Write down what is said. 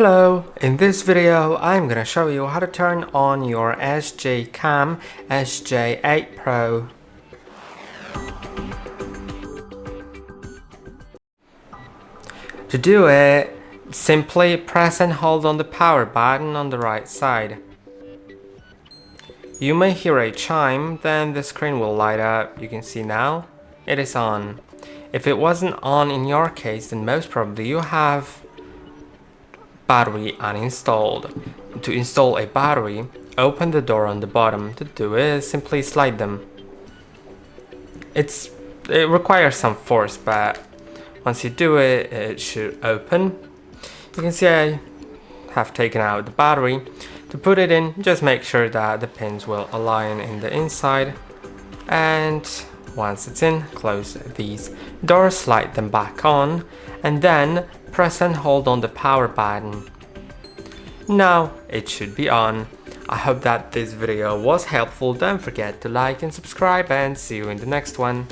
Hello, in this video I'm gonna show you how to turn on your SJCAM SJ8 PRO. To do it, simply press and hold on the power button on the right side. You may hear a chime, then the screen will light up. You can see now it is on. If it wasn't on in your case, then most probably you have battery uninstalled. To install a battery, open the door on the bottom. To do it, simply slide them. It requires some force, but once you do it, it should open. You can see I have taken out the battery. To put it in, just make sure that the pins will align in the inside, and once it's in, close these doors, slide them back on, and then press and hold on the power button. Now it should be on. I hope that this video was helpful. Don't forget to like and subscribe, and see you in the next one.